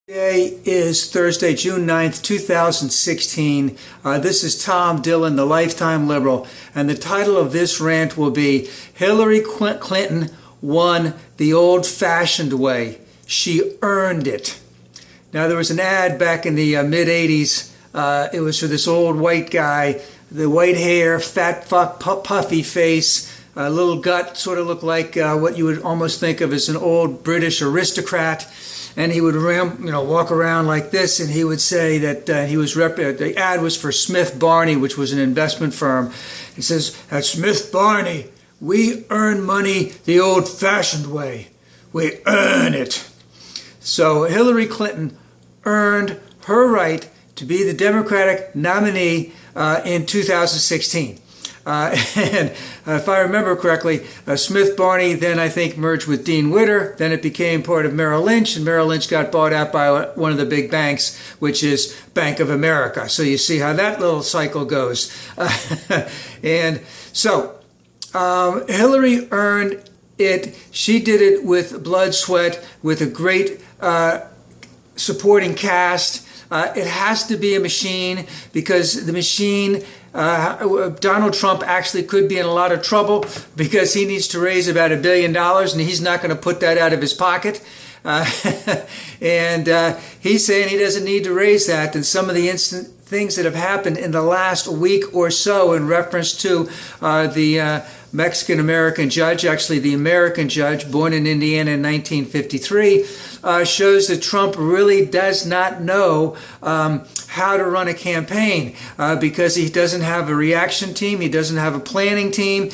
Today is Thursday, June 9th, 2016. This is Tom Dillon, the Lifetime Liberal, and the title of this rant will be Hillary Clinton won the old-fashioned way. She earned it. Now, there was an ad back in the mid-'80s. It was for this old white guy, the white hair, fat fuck, puffy face, a little gut, sort of looked like what you would almost think of as an old British aristocrat. And he would walk around like this, and he would say that the ad was for Smith Barney, which was an investment firm. He says, at Smith Barney, we earn money the old-fashioned way. We earn it. So Hillary Clinton earned her right to be the Democratic nominee in 2016. And if I remember correctly, Smith Barney then I think merged with Dean Witter. Then it became part of Merrill Lynch, and Merrill Lynch got bought out by one of the big banks, which is Bank of America. So you see how that little cycle goes. And so Hillary earned it. She did it with blood, sweat, with a great supporting cast. It has to be a machine, because the machine, Donald Trump actually could be in a lot of trouble because he needs to raise about $1 billion, and he's not going to put that out of his pocket. And he's saying he doesn't need to raise that. And some of the instant things that have happened in the last week or so in reference to the Mexican-American judge, actually the American judge born in Indiana in 1953, shows that Trump really does not know how to run a campaign because he doesn't have a reaction team, he doesn't have a planning team,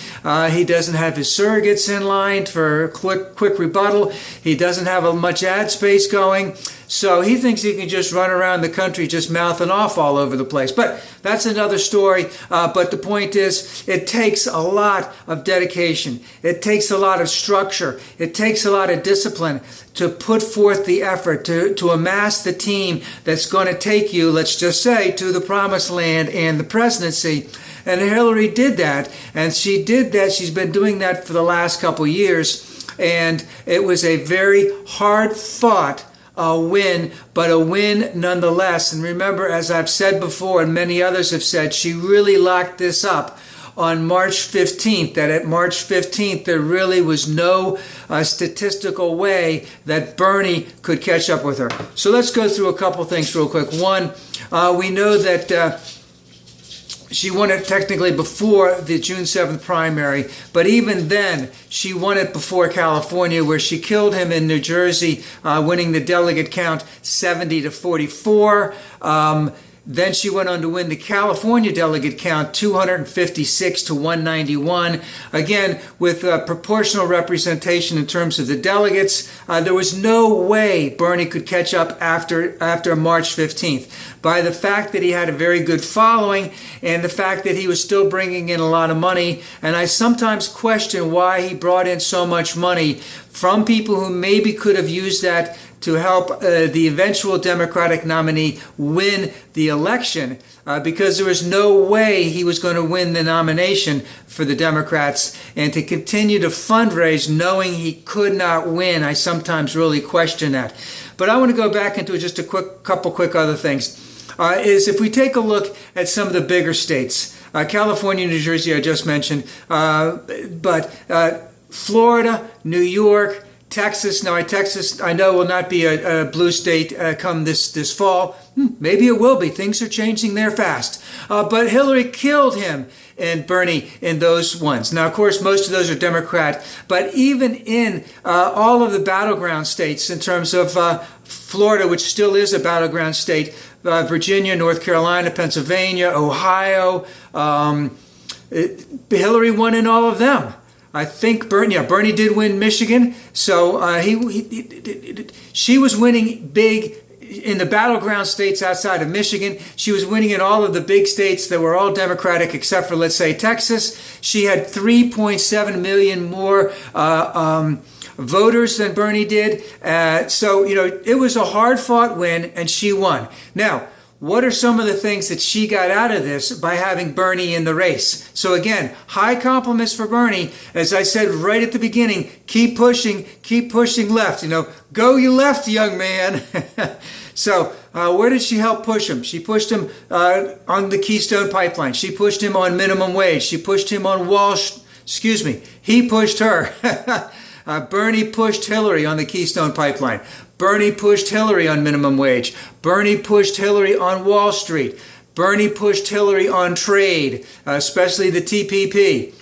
he doesn't have his surrogates in line for quick rebuttal, he doesn't have much ad space going. So he thinks he can just run around the country just mouthing off all over the place. But that's another story. But the point is, it takes a lot of dedication. It takes a lot of structure. It takes a lot of discipline to put forth the effort to amass the team that's going to take you, let's just say, to the promised land and the presidency. And Hillary did that. And she did that. She's been doing that for the last couple years. And it was a very hard-fought win, but a win nonetheless. And remember, as I've said before, and many others have said, she really locked this up on March 15th, that at March 15th, there really was no statistical way that Bernie could catch up with her. So let's go through a couple things real quick. One, we know that she won it technically before the June 7th primary, but even then, she won it before California, where she killed him in New Jersey, winning the delegate count 70-44. Then she went on to win the California delegate count 256-191. Again, with proportional representation in terms of the delegates, there was no way Bernie could catch up after March 15th. By the fact that he had a very good following and the fact that he was still bringing in a lot of money. And I sometimes question why he brought in so much money from people who maybe could have used that to help the eventual Democratic nominee win the election, because there was no way he was going to win the nomination for the Democrats. And to continue to fundraise knowing he could not win, I sometimes really question that. But I want to go back into just a couple quick other things. Is if we take a look at some of the bigger states, California, New Jersey, I just mentioned, but Florida, New York, Texas. Now, Texas, I know, will not be a blue state come this fall. Maybe it will be. Things are changing there fast. But Hillary killed him and Bernie in those ones. Now, of course, most of those are Democrat. But even in all of the battleground states, in terms of Florida, which still is a battleground state, Virginia, North Carolina, Pennsylvania, Ohio, Hillary won in all of them. I think Bernie did win Michigan, so she was winning big in the battleground states outside of Michigan. She was winning in all of the big states that were all Democratic except for, let's say, Texas. She had 3.7 million more voters than Bernie did. So, it was a hard-fought win, and she won. Now, what are some of the things that she got out of this by having Bernie in the race? So again, high compliments for Bernie. As I said right at the beginning, keep pushing left. Go you left, young man. So where did she help push him? She pushed him on the Keystone pipeline. She pushed him on minimum wage. She pushed him on he pushed her. Bernie pushed Hillary on the Keystone pipeline. Bernie pushed Hillary on minimum wage. Bernie pushed Hillary on Wall Street. Bernie pushed Hillary on trade, especially the TPP.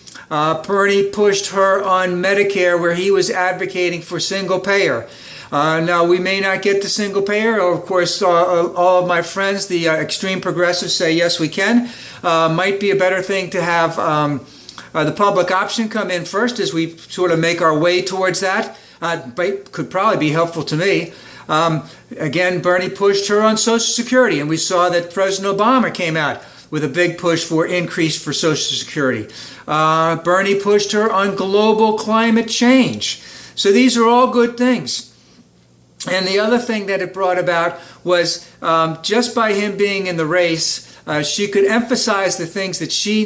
Bernie pushed her on Medicare, where he was advocating for single payer. Now, we may not get to single payer. Of course, all of my friends, the extreme progressives, say yes, we can. Might be a better thing to have the public option come in first as we sort of make our way towards that. Could probably be helpful to me. Again, Bernie pushed her on Social Security, and we saw that President Obama came out with a big push for increase for Social Security. Bernie pushed her on global climate change. So these are all good things. And the other thing that it brought about was just by him being in the race, she could emphasize the things that she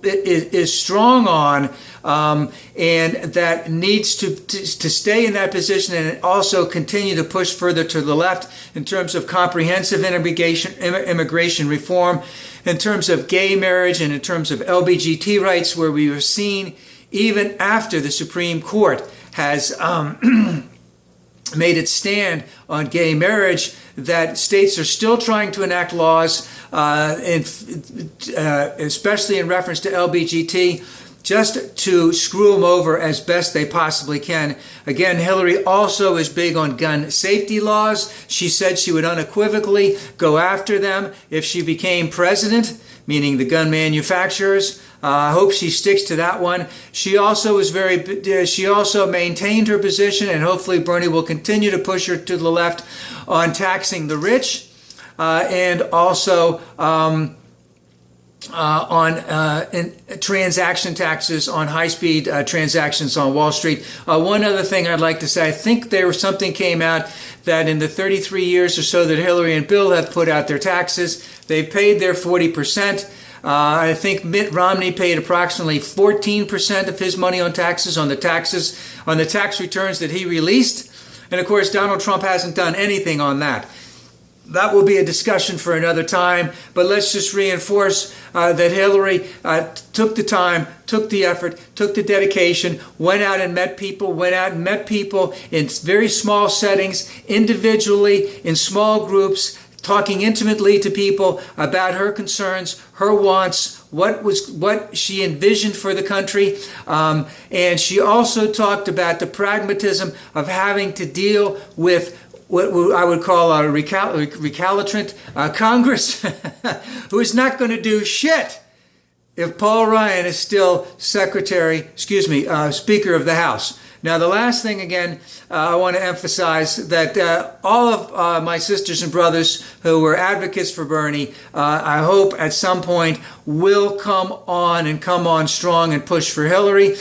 is strong on and that needs to stay in that position and also continue to push further to the left in terms of comprehensive immigration reform, in terms of gay marriage, and in terms of LGBT rights, where we have seen even after the Supreme Court has made its stand on gay marriage, that states are still trying to enact laws, especially in reference to LGBT, just to screw them over as best they possibly can. Again, Hillary also is big on gun safety laws. She said she would unequivocally go after them if she became president, meaning the gun manufacturers. I hope she sticks to that one. She also maintained her position, and hopefully Bernie will continue to push her to the left on taxing the rich and also on transaction taxes on high-speed transactions on Wall Street. One other thing I'd like to say, I think something came out that in the 33 years or so that Hillary and Bill have put out their taxes, they've paid their 40%. I think Mitt Romney paid approximately 14% of his money on tax returns that he released. And of course, Donald Trump hasn't done anything on that. That will be a discussion for another time, but let's just reinforce that Hillary took the time, took the effort, took the dedication, went out and met people in very small settings, individually, in small groups, talking intimately to people about her concerns, her wants, what she envisioned for the country. And she also talked about the pragmatism of having to deal with what I would call a recalcitrant Congress who is not going to do shit if Paul Ryan is still Speaker of the House. Now, the last thing, again, I want to emphasize that all of my sisters and brothers who were advocates for Bernie, I hope at some point will come on strong and push for Hillary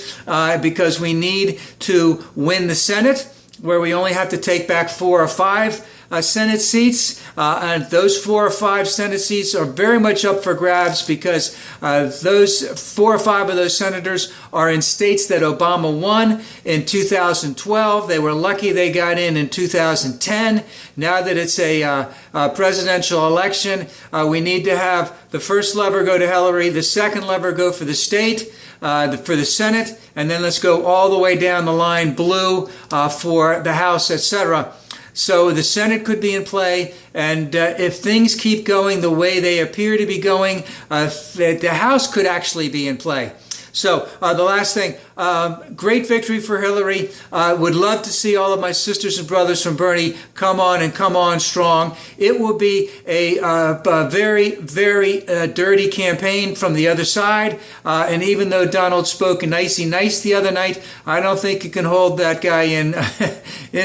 because we need to win the Senate, where we only have to take back 4 or 5 Senate seats, and those 4 or 5 Senate seats are very much up for grabs because those 4 or 5 of those senators are in states that Obama won in 2012. They were lucky they got in 2010. Now that it's a presidential election, we need to have the first lever go to Hillary, the second lever go for the state, for the Senate, and then let's go all the way down the line blue for the House, etc. So the Senate could be in play, and if things keep going the way they appear to be going, the House could actually be in play. So the last thing, great victory for Hillary. Would love to see all of my sisters and brothers from Bernie come on strong. It will be a very, very dirty campaign from the other side. And even though Donald spoke nicey nice the other night, I don't think you can hold that guy in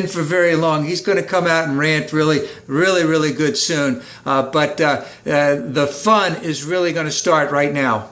for very long. He's going to come out and rant really, really, really good soon. But the fun is really going to start right now.